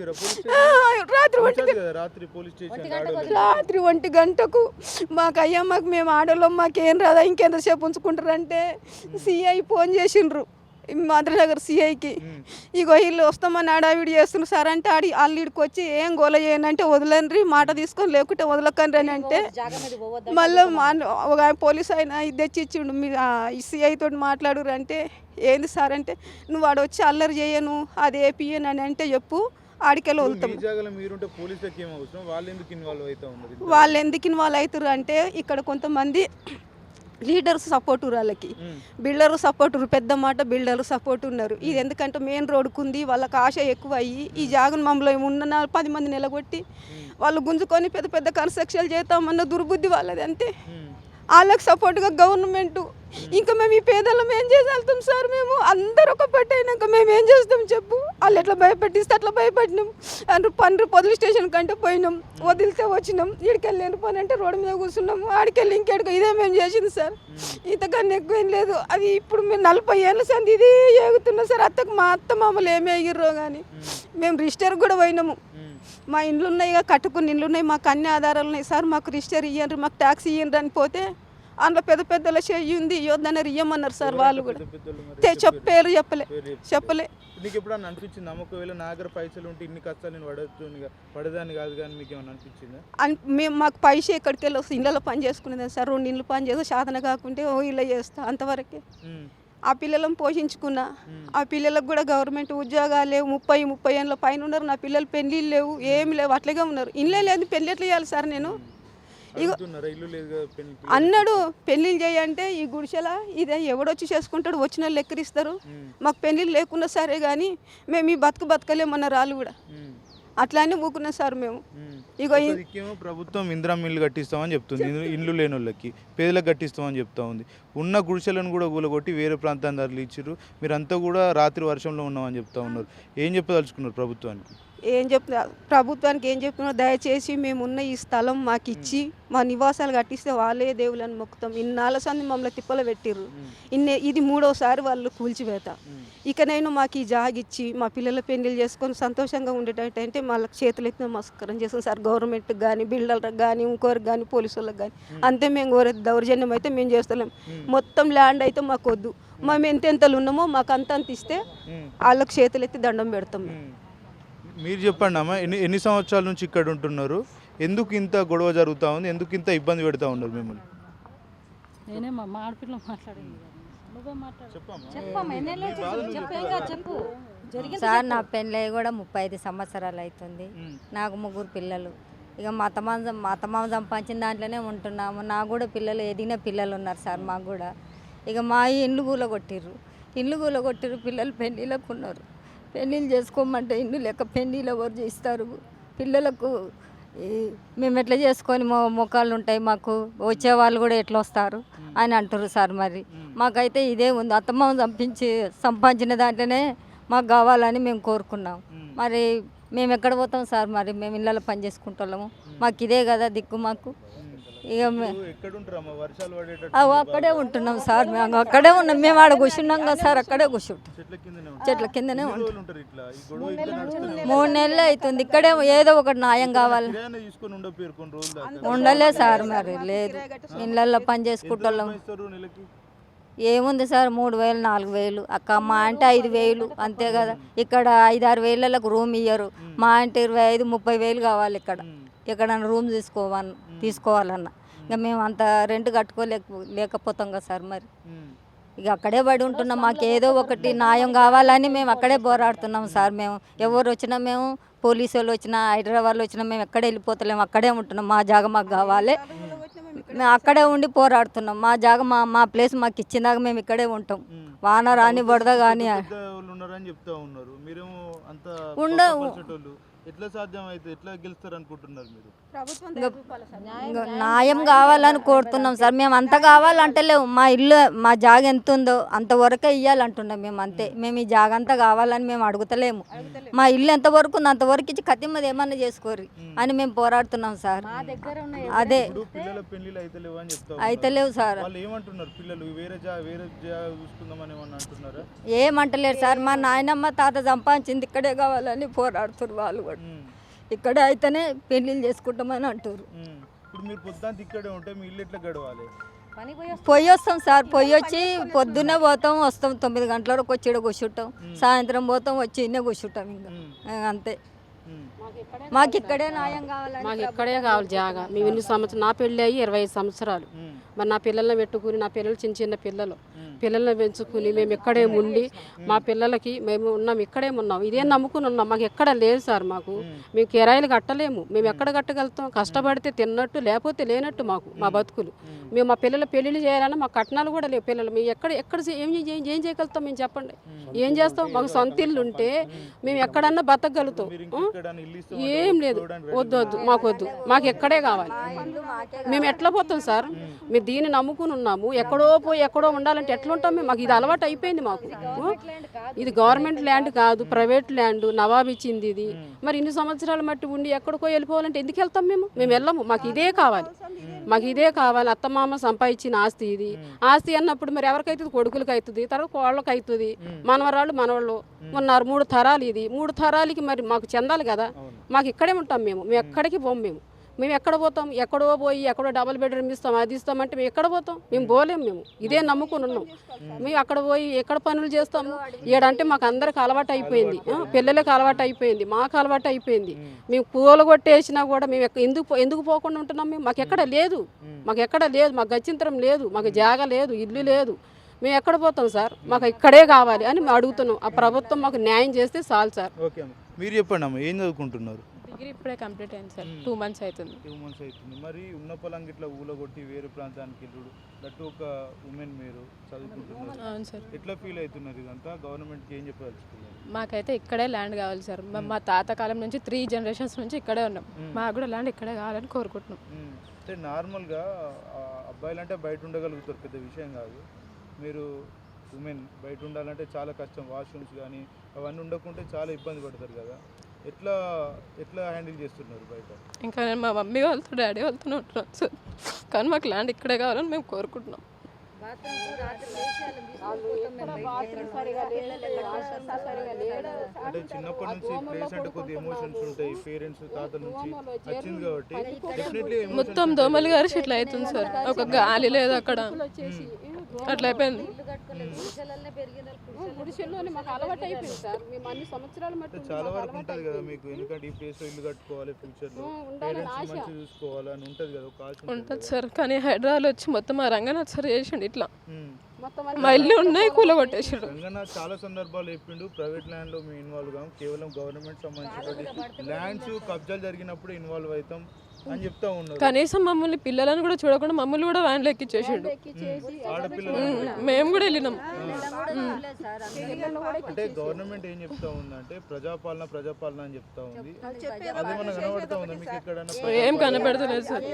Speaker 3: రాత్రి 1 గంటకు మాకు మేము ఆడవాళ్ళం మాకేం రాదా ఇంకెంతసేపు ఉంచుకుంటారంటే సిఐ ఫోన్ చేసిండ్రు మాధునగర్ సిఐకి. ఇగో వీళ్ళు వస్తామని ఆడావిడి చేస్తున్నారు సార్ అంటే వాళ్ళు ఇడికి వచ్చి ఏం గోల చేయనంటే వదలండ్రి మాట తీసుకొని లేకుంటే వదలకండి అని అంటే మళ్ళీ ఒక పోలీస్ ఆయన ఇది తెచ్చి ఇచ్చిండు మీరు సిఐ తోటి మాట్లాడురు అంటే ఏంది సార్ అంటే నువ్వు వాడు వచ్చి అల్లరి చేయను అది ఏపీయను అని అంటే చెప్పు ఆడికెళ్ళి వదులుతాం. వాళ్ళు ఎందుకు ఇన్వాల్వ్ అవుతారు అంటే ఇక్కడ కొంతమంది లీడర్స్ సపోర్ట్ వాళ్ళకి, బిల్డర్ సపోర్ట్, పెద్ద మాట బిల్డర్ సపోర్ట్ ఉన్నారు. ఇది ఎందుకంటే మెయిన్ రోడ్డుకు ఉంది, వాళ్ళకి ఆశ ఎక్కువ అయ్యి ఈ జాగన్ మమ్మల్ని ఉన్న 10 మంది నిలగొట్టి వాళ్ళు గుంజుకొని పెద్ద పెద్ద కన్స్ట్రక్షన్లు చేస్తామన్న దుర్బుద్ధి వాళ్ళది. అంతే వాళ్ళకి సపోర్ట్గా గవర్నమెంట్. ఇంకా మేము ఈ పేదలం ఏం చేసేళ్తాం సార్? మేము అందరు ఒక పట్టు అయినాక మేము ఏం చేస్తాం చెప్పు? వాళ్ళు ఎట్లా భయపెట్టిస్తే అట్లా భయపడినాం. పండ్రు పోలీస్ స్టేషన్ కంటే పోయినాం, వదిలితే వచ్చినాం. ఈడికెళ్ళి లేని పని అంటే రోడ్డు మీద కూర్చున్నాము, ఆడికెళ్ళి ఇంకెడుకో ఇదే మేము చేసింది సార్. ఇంతకన్నా ఎక్కువ ఏం లేదు. అది ఇప్పుడు మేము 40 ఏళ్ళ సంది ఇది ఏగుతున్నాం సార్. మా అత్త మామూలు ఏమి ఎగిర్రో కానీ మేము రిజిస్టర్ కూడా పోయినాము. మా ఇండ్లు ఉన్నాయి, కట్టుకున్న ఇండ్లు ఉన్నాయి, మాకు అన్ని ఆధారాలు ఉన్నాయి సార్. మాకు రిజిస్టర్ ఇయ్యండి, మాకు ట్యాక్స్ ఇయ్యండి అని పోతే అందులో పెద్దల చెయ్యి ఉంది ఇవ్వద్దన్నారు, ఇయ్యమన్నారు సార్. వాళ్ళు కూడా పేరు చెప్పలే.
Speaker 1: నీకు ఎప్పుడన్నా అనిపించింది ఒకవేళ నా దగ్గర పైసలు ఉంటే ఇన్ని కష్టాలు నేను పడదాన్ని కాదు కానీ మీకు ఏమన్నా అనిపించిందా?
Speaker 3: మాకు పైసా ఎక్కడికి వెళ్ళి వస్తుంది, ఇళ్ళలో పని చేసుకునేది సార్. 2 ఇండ్లు పని చేస్తా, సాధన కాకుంటే ఇలా చేస్తా, అంతవరకే. ఆ పిల్లలను పోషించుకున్నా. ఆ పిల్లలకు కూడా గవర్నమెంట్ ఉద్యోగాలు లేవు, 30 ఏళ్ళ పైన ఉన్నారు. నా పిల్లలు పెళ్ళిళ్ళు లేవు, ఏమి లేవు, అట్లాగే ఉన్నారు. ఇళ్ళే లేదు, పెళ్ళి ఎట్లా చేయాలి సార్? నేను అన్నాడు పెళ్ళిళ్ళు చేయంటే ఈ గుడిసెలా ఇదే ఎవడొచ్చి చేసుకుంటాడు, వచ్చిన వాళ్ళు ఎక్కరిస్తారు. మాకు పెళ్ళిళ్ళు లేకున్నా సరే కానీ మేము ఈ బతకలేమన్నారు వాళ్ళు కూడా. అట్లానే ఊకున్నాం సార్ మేము.
Speaker 1: ఇగో ప్రభుత్వం ఇందిరమ్మ ఇల్లు కట్టిస్తామని చెప్తుంది, ఇల్లు లేని వాళ్ళకి పేదలకు కట్టిస్తామని చెప్తా ఉంది. ఉన్న గుడిసెలను కూడా కూలగొట్టి వేరే ప్రాంతాన్ని తరలిచ్చారు. మీరంతా కూడా రాత్రి వర్షంలో ఉన్నామని చెప్తా ఉన్నారు. ఏం చెప్పదలుచుకున్నారు ప్రభుత్వానికి?
Speaker 3: ప్రభుత్వానికి ఏం చెప్తున్నారు, దయచేసి మేమున్న ఈ స్థలం మాకు ఇచ్చి మా నివాసాలు కట్టిస్తే వాళ్ళే దేవుళ్ళని మొక్కుతాం. ఇన్నాళ్ళ సంది మమ్మల్ని తిప్పలు పెట్టిర్రు. ఇది 3వసారి వాళ్ళు కూల్చివేత. ఇకనైనా మాకు ఈ జాగిచ్చి మా పిల్లల పెళ్లిళ్ళు చేసుకొని సంతోషంగా ఉండేటంటే వాళ్ళకి చేతులు ఎత్తిన నమస్కారం చేస్తాం సార్. గవర్నమెంట్కి కానీ బిల్డర్లకు కానీ ఇంకోరికి కానీ పోలీసు వాళ్ళకి కానీ అంతే. మేము కోరేది దౌర్జన్యం అయితే మేము చేస్తలేం. మొత్తం ల్యాండ్ అయితే మాకు వద్దు. మేము ఎంతెంతలు ఉన్నామో మాకు అంత ఇస్తే వాళ్ళకి చేతులు ఎత్తి దండం పెడతాం.
Speaker 1: మీరు చెప్పండి అమ్మా, ఎన్ని సంవత్సరాల నుంచి ఇక్కడ ఉంటున్నారు? ఎందుకు ఇంత గొడవ జరుగుతూ ఉంది? ఎందుకు ఇంత ఇబ్బంది పెడతా ఉన్నారు మిమ్మల్ని?
Speaker 5: మా ఆడపిల్ల మాట్లాడింది
Speaker 6: సార్. నా పెళ్ళి కూడా 35 సంవత్సరాలు అవుతుంది. నాకు 3 పిల్లలు. ఇక మా అత్తమామ సంపాదించిన దాంట్లోనే ఉంటున్నాము. నాకు కూడా పిల్లలు, ఎదిగిన పిల్లలు ఉన్నారు సార్ మాకు కూడా. ఇక మా ఇల్లు కూలగొట్టిర్రు, పిల్లలు పెళ్ళిళ్ళకు ఉన్నారు. పెళ్ళిళ్ళు చేసుకోమంటే ఇల్లు లెక్క పెళ్ళిళ్ళు ఎవరు చేస్తారు? పిల్లలకు మేము ఎట్లా చేసుకొని మొక్కలు ఉంటాయి, మాకు వచ్చే వాళ్ళు కూడా ఎట్లా వస్తారు అని అంటారు సార్. మరి మాకైతే ఇదే ఉంది, అత్తమ్మ సంపాదించిన దాంట్లోనే మాకు కావాలని మేము కోరుకున్నాం. మరి మేము ఎక్కడ పోతాం సార్? మరి మేము ఇళ్ళలో పని చేసుకుంటాము, మాకు ఇదే కదా దిక్కు మాకు. ఇక అక్కడే ఉంటున్నాం సార్. మేము అక్కడే ఉన్నాం, మేము ఆడ కూర్చున్నాం కదా సార్, అక్కడే కూర్చుంటాం, చెట్ల కిందనే ఉంటాం. 3 నెలలు అవుతుంది ఇక్కడే. ఏదో ఒకటి న్యాయం కావాలి. ఉండలే సార్, మరి లేదు, ఇళ్ళల్లో పని చేసుకుంటాం. ఏముంది సార్, 3000 4000 అక్క, మా అంటే 5000 అంతే కదా. ఇక్కడ 5-6 వేలకు రూమ్ ఇయ్యరు. మా అంటే 25-30 కావాలి ఇక్కడ. ఎక్కడన్నా రూమ్ తీసుకోవాలన్నా ఇక మేము అంత రెంట్ కట్టుకోలేకపోతాం కదా సార్. మరి ఇక అక్కడే పడి ఉంటున్నాం. మాకు ఏదో ఒకటి న్యాయం కావాలని మేము అక్కడే పోరాడుతున్నాం సార్. మేము ఎవరు వచ్చినా, మేము పోలీసు వాళ్ళు వచ్చినా, హైదరాబాద్లో వచ్చినా మేము ఎక్కడ వెళ్ళిపోతలేము, అక్కడే ఉంటున్నాం. మా జాగ మాకు కావాలి, మేము అక్కడే ఉండి పోరాడుతున్నాం. మా జాగ మా ప్లేస్ మాకు ఇచ్చిందాక మేము ఇక్కడే ఉంటాం. వాన రాని వరద కానీ
Speaker 1: పెద్ద వాళ్ళు ఉన్నారని చెప్తా ఉన్నారు, మీరేమో అంత
Speaker 6: ఉండవు.
Speaker 1: పరిచేటోళ్ళు. ఎట్లా సాధ్యం అయితే ఎట్లా గెలుస్తారు అనుకుంటున్నారు మీరు?
Speaker 6: ఇంకా న్యాయం కావాలని కోరుతున్నాం సార్. మేము అంత కావాలంటలేము. మా ఇల్లు మా జాగ ఎంత ఉందో అంతవరకే ఇవ్వాలంటున్నాం మేము, అంతే. మేము ఈ జాగ అంతా కావాలని మేము అడుగుతలేము. మా ఇల్లు ఎంతవరకు ఉంది అంతవరకు ఇచ్చి కత్తిమ్మది ఏమన్నా చేసుకోరు అని మేము పోరాడుతున్నాం సార్. అదే
Speaker 1: ఇప్పుడు పిల్లల పెళ్లిళ్ళు అయితే లేవు అని చెప్తా
Speaker 6: అయితలేవు సార్.
Speaker 1: వాళ్ళు ఏమంటున్నారు? పిల్లలు వేరే జాగా చూసుకుందామని ఏమన్నా అంటున్నారా?
Speaker 6: ఏమంటలేరు సార్. మా నాయనమ్మ తాత సంపాదించింది ఇక్కడే కావాలని పోరాడుతున్నారు వాళ్ళు కూడా. ఇక్కడే అయితేనే పెళ్ళిళ్ళు చేసుకుంటామని అంటారు.
Speaker 1: ఇప్పుడు మీరు పొద్దుంతా ఇక్కడే ఉంటే మీ ఇల్లు ఎట్లా గడవాలి?
Speaker 6: పొయ్యి వస్తాం సార్. పొయ్యి వచ్చి పొద్దున్నే పోతాం, వస్తాం 9 గంటల వరకు వచ్చి ఇక్కడ కూర్చుంటాం. సాయంత్రం పోతాం, వచ్చి ఇన్నే కూర్చుంటాం. ఇంకా అంతే. మాకు ఇక్కడే న్యాయం కావాలి.
Speaker 5: మాకు ఇక్కడే కావాలి జాగా. మేము ఇన్ని సంవత్సరాలు, నా పెళ్ళి అయ్యి 25 సంవత్సరాలు. మరి నా పిల్లల్ని పెట్టుకుని, నా పిల్లలు చిన్న చిన్న పిల్లల్ని పెంచుకుని మేము ఇక్కడే ఉండి మా పిల్లలకి మేము ఉన్నాం, ఇక్కడే ఉన్నాం, ఇదే నమ్ముకుని ఉన్నాం. మాకు ఎక్కడ లేదు సార్. మేము కిరాయిలు కట్టలేము. మేము ఎక్కడ కట్టగలుగుతాం? కష్టపడితే తిన్నట్టు, లేకపోతే లేనట్టు మాకు మా బతుకులు. మేము మా పిల్లల పెళ్ళిళ్ళు చేయాలన్నా మా కట్నాలు కూడా లేవు. పిల్లలు మేము ఎక్కడ ఏం చేయగలుగుతాం? మేము చెప్పండి, ఏం చేస్తాం? మాకు సొంత ఇల్లు ఉంటే మేము ఎక్కడన్నా బతకగలుగుతాం. ఏం లేదు. వద్దు, మాకు వద్దు. మాకు ఎక్కడే కావాలి. మేము ఎట్లా పోతాం సార్? మేము దీన్ని నమ్ముకుని ఉన్నాము. ఎక్కడో పోయి ఎక్కడో ఉండాలంటే ఎట్లా ఉంటాం మేము? మాకు ఇది అలవాటు అయిపోయింది. మాకు ఇది గవర్నమెంట్ ల్యాండ్ కాదు, ప్రైవేట్ ల్యాండ్. నవాబ్ ఇచ్చింది ఇది. మరి ఇన్ని సంవత్సరాలు మట్టి ఉండి ఎక్కడికో వెళ్ళిపోవాలంటే ఎందుకు వెళ్తాం మేము? మేము వెళ్ళము. మాకు ఇదే కావాలి. అత్తమామ సంపాదించిన ఆస్తి ఇది. ఆస్తి అన్నప్పుడు మరి ఎవరికైతుంది? కొడుకులకి అవుతుంది, తర్వాత కోళ్ళకి అవుతుంది, మనవాళ్ళు ఉన్నారు. 3 తరాలు ఇది. 3 తరాలకి మరి మాకు చెందాలి కదా. మాకు ఇక్కడే ఉంటాం. మేము ఎక్కడికి పోం. మేము ఎక్కడ పోతాం? ఎక్కడో పోయి ఎక్కడో డబుల్ బెడ్రూమ్ ఇస్తాం, అది ఇస్తామంటే మేము ఎక్కడ పోతాం? మేము పోలేము. మేము ఇదే నమ్ముకుని ఉన్నాం. మేము అక్కడ పోయి ఎక్కడ పనులు చేస్తాము? ఏడంటే మాకు అందరికి అలవాటు అయిపోయింది. పిల్లలకి అలవాటు అయిపోయింది, మాకు అలవాటు అయిపోయింది. మేము పూలు కొట్టేసినా కూడా మేము ఎందుకు పోకుండా ఉంటున్నాం? మాకు ఎక్కడ లేదు. మాకు గచ్చింతరం లేదు, మాకు జాగా లేదు, ఇల్లు లేదు. మేము ఎక్కడ పోతాం సార్? మాకు ఇక్కడే కావాలి అని మేము అడుగుతున్నాం. ఆ ప్రభుత్వం మాకు న్యాయం చేస్తే చాలు సార్.
Speaker 1: ఓకే అమ్మ, మీరు చెప్పండి అమ్మ, ఏం చదువుకుంటున్నారు?
Speaker 2: డిగ్రీ ఇప్పుడే కంప్లీట్ అయింది సార్. 2 months అవుతుంది.
Speaker 1: 2 months అవుతుంది. మరి ఉన్న పొలం ఇట్లా ఊలగొట్టి వేరే ప్రాంతానికి వెళ్ళుడు, దట్టు ఒక ఉమెన్ మీరు చదువుకుంటున్నారు.
Speaker 2: అవును సార్.
Speaker 1: ఎట్లా ఫీల్ అవుతున్నారు? ఇదంతా గవర్నమెంట్కి ఏం చెప్పదలుచుకున్నారు?
Speaker 2: మాకైతే ఇక్కడే ల్యాండ్ కావాలి సార్. మా తాత కాలం నుంచి 3 generations నుంచి ఇక్కడే ఉన్నాం. మాకు కూడా ల్యాండ్ ఇక్కడే కావాలని కోరుకుంటున్నాం.
Speaker 1: అంటే నార్మల్గా అబ్బాయిలు అంటే బయట ఉండగలుగుతారు, పెద్ద విషయం కాదు. మీరు ఉమెన్ బయట ఉండాలంటే చాలా కష్టం. వాష్రూమ్స్ కానీ అవన్నీ ఉండకుంటే చాలా ఇబ్బంది పడతారు కదా. ఎట్లా హ్యాండిల్ చేస్తున్నారు బయట?
Speaker 2: ఇంకా నేను మా మమ్మీ వాళ్ళతో డాడీ వాళ్ళతో ఉంటున్నాను సార్. కానీ మాకు ల్యాండ్ ఇక్కడే కావాలని మేము కోరుకుంటున్నాం.
Speaker 1: అంటే చిన్నప్పటి నుంచి ప్లేస్ అంటే కొద్ది ఎమోషన్స్ ఉంటాయి, పేరెంట్స్ తాతల నుంచి వచ్చింది కాబట్టి డెఫినెట్లీ
Speaker 2: మొత్తం దోమలు గారి ఇట్లా అవుతుంది సార్. ఒక గాలి లేదు అక్కడ, అట్లా అయిపోయింది.
Speaker 1: చాలా వరకు ఉంటుంది కదా మీకు, ఎందుకంటే ఈ ప్లేస్ లో ఇల్లు కట్టుకోవాలి, ఫ్యూచర్ లో పేరెంట్స్ మంచిగా చూసుకోవాలి అని ఉంటుంది కదా, ఒక ఆశ
Speaker 2: ఉంటుంది సార్. కానీ హైదరాబాద్ వచ్చి మొత్తం ఆ రంగనాథ్ సార్ చేసిండు ఇట్లా. మా ఇల్లు ఉన్నాయి, కూలగొట్టేసాడు.
Speaker 1: రంగనాథ్ చాలా సందర్భాలు చెప్పిండు, ప్రైవేట్ ల్యాండ్ లో మేము ఇన్వాల్వ్ కాము, కేవలం గవర్నమెంట్ సంబంధించిన ల్యాండ్స్ కబ్జాలు జరిగినప్పుడు ఇన్వాల్వ్ అవుతాం అని చెప్తా ఉన్నారు.
Speaker 2: కనీసం మమ్మల్ని పిల్లలను కూడా చూడకుండా మమ్మల్ని కూడా వ్యాన్లో ఎక్కించేసాడు. మేము కూడా వెళ్ళినాం.
Speaker 1: అంటే గవర్నమెంట్ ఏం చెప్తా ఉందంటే ప్రజాపాలన అని చెప్తా ఉంది. అదేమన్నా కనబడతా ఉందా మీకు ఎక్కడన్నా?
Speaker 2: ఏం కనబడతలేదు సార్.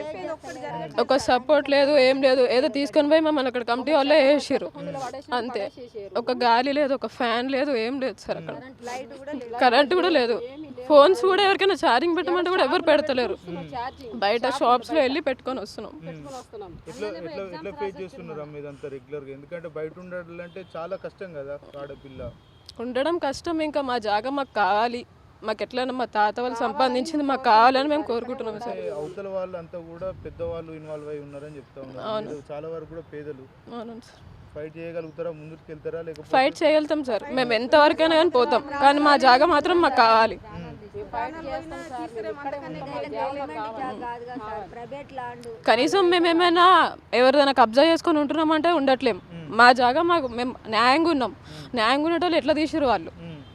Speaker 2: ఒక సపోర్ట్ లేదు, ఏం లేదు. ఏదో తీసుకొని పోయి మమ్మల్ని అక్కడ కమిటీ వాళ్ళే వేసారు అంతే. ఒక గాలి లేదు, ఒక ఫ్యాన్ లేదు, ఏం లేదు సార్. అక్కడ కరెంట్ కూడా లేదు. ఫోన్స్ కూడా ఎవరికైనా ఛార్జింగ్ పెట్టమంటే కూడా ఎవరు పెడతలేరు. బయట షాప్స్ లో వెళ్ళి పెట్టుకొని వస్తున్నాం.
Speaker 1: ఎట్లా ఫేస్ చేస్తున్నారు అమ్మ ఇదంతా రెగ్యులర్ గా? ఎందుకంటే బయట ఉండాలంటే చాలా కష్టం కదా, ఆడపిల్ల
Speaker 2: ఉండడం కష్టం. ఇంకా మా జాగా మాకు కావాలి. మాకు ఎట్లైనా మా తాత వాళ్ళు సంపాదించింది మాకు కావాలని మేము కోరుకుంటున్నాం సార్.
Speaker 1: అవతల వాళ్ళు అంతా కూడా పెద్దవాళ్ళు ఇన్వాల్వ్ అయి ఉన్నారని చెప్తా ఉన్నారు. చాలా వరకు కూడా పేదలు.
Speaker 2: అవును సార్.
Speaker 1: ఫైట్ చేయగలుగుతారా? ముందుకు వెళ్తారా? లేకపోతే
Speaker 2: ఫైట్ చేయగలుగుతాం సార్. మేము ఎంతవరకైనా కానీ పోతాం, కానీ మా జాగా మాత్రం మాకు కావాలి. కనీసం మేమేమైనా ఎవరిదైనా కబ్జా చేసుకొని ఉంటున్నామంటే ఉండట్లేం. మా జాగా మేము న్యాయంగా ఉన్నాం. న్యాయంగా ఉండేటోళ్ళు ఎట్లా తీసిరు వాళ్ళు?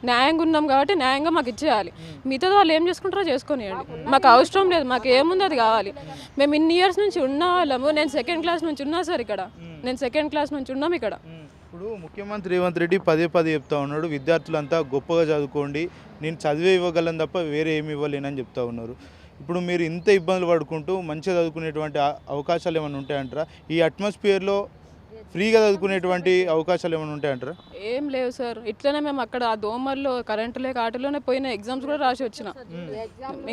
Speaker 2: న్యాయంగా ఉన్నాం కాబట్టి న్యాయంగా మాకు ఇచ్చేయాలి. మిగతా వాళ్ళు ఏం చేసుకుంటారో చేసుకొనియండి, మాకు అవసరం లేదు. మాకు ఏముంది అది కావాలి. మేము ఇన్ని ఇయర్స్ నుంచి ఉన్న వాళ్ళము. నేను సెకండ్ క్లాస్ నుంచి ఉన్నా సార్ ఇక్కడ, నేను సెకండ్ క్లాస్ నుంచి ఉన్నాం ఇక్కడ.
Speaker 1: ఇప్పుడు ముఖ్యమంత్రి రేవంత్ రెడ్డి పదే చెప్తా ఉన్నాడు, విద్యార్థులంతా గొప్పగా చదువుకోండి, నేను చదివే ఇవ్వగలను తప్ప వేరే ఏమి ఇవ్వలేనని చెప్తా ఉన్నారు. ఇప్పుడు మీరు ఇంత ఇబ్బందులు పడుకుంటూ మంచిగా చదువుకునేటువంటి అవకాశాలు ఏమైనా ఉంటాయంటారా? ఈ అట్మాస్ఫియర్లో ఫ్రీగా చదువుకునేటువంటి అవకాశాలు ఏమైనా ఉంటాయంటారా?
Speaker 2: ఏం లేవు సార్. ఇట్లనే మేము అక్కడ ఆ దోమల్లో కరెంటు లేక ఆటలోనే పోయిన ఎగ్జామ్స్ కూడా రాసి వచ్చిన,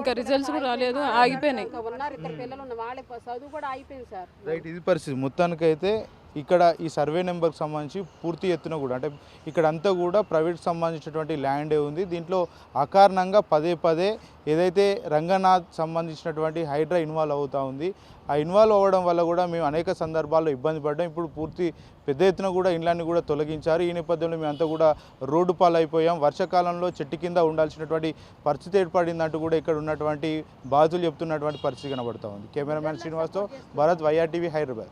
Speaker 2: ఇంకా రిజల్ట్స్ కూడా రాలేదు, ఆగిపోయినాయి.
Speaker 5: ఉన్నారు ఇద్దరు పిల్లలు ఉన్న వాళ్ళ చదువు కూడా అయిపోయింది సార్.
Speaker 1: రైట్, ఇది పరిస్థితి. మొత్తానికైతే ఇక్కడ ఈ సర్వే నెంబర్కి సంబంధించి పూర్తి ఎత్తున కూడా అంటే ఇక్కడ అంతా కూడా ప్రైవేట్ సంబంధించినటువంటి ల్యాండే ఉంది. దీంట్లో అకారణంగా పదే ఏదైతే రంగనాథ్ సంబంధించినటువంటి హైడ్రా ఇన్వాల్వ్ అవుతూ ఉంది. ఆ ఇన్వాల్వ్ అవ్వడం వల్ల కూడా మేము అనేక సందర్భాల్లో ఇబ్బంది పడ్డాం. ఇప్పుడు పూర్తి పెద్ద ఎత్తున కూడా ఇండ్లన్నీ కూడా తొలగించారు. ఈ నేపథ్యంలో మేమంతా కూడా రోడ్డు పాలైపోయాం. వర్షాకాలంలో చెట్టు కింద ఉండాల్సినటువంటి పరిస్థితి ఏర్పడిందంటూ కూడా ఇక్కడ ఉన్నటువంటి బాధితులు చెప్తున్నటువంటి పరిస్థితి కనబడుతూ ఉంది. కెమెరామ్యాన్ శ్రీనివాస్తో భరత్, వైఆర్టీవీ, హైదరాబాద్.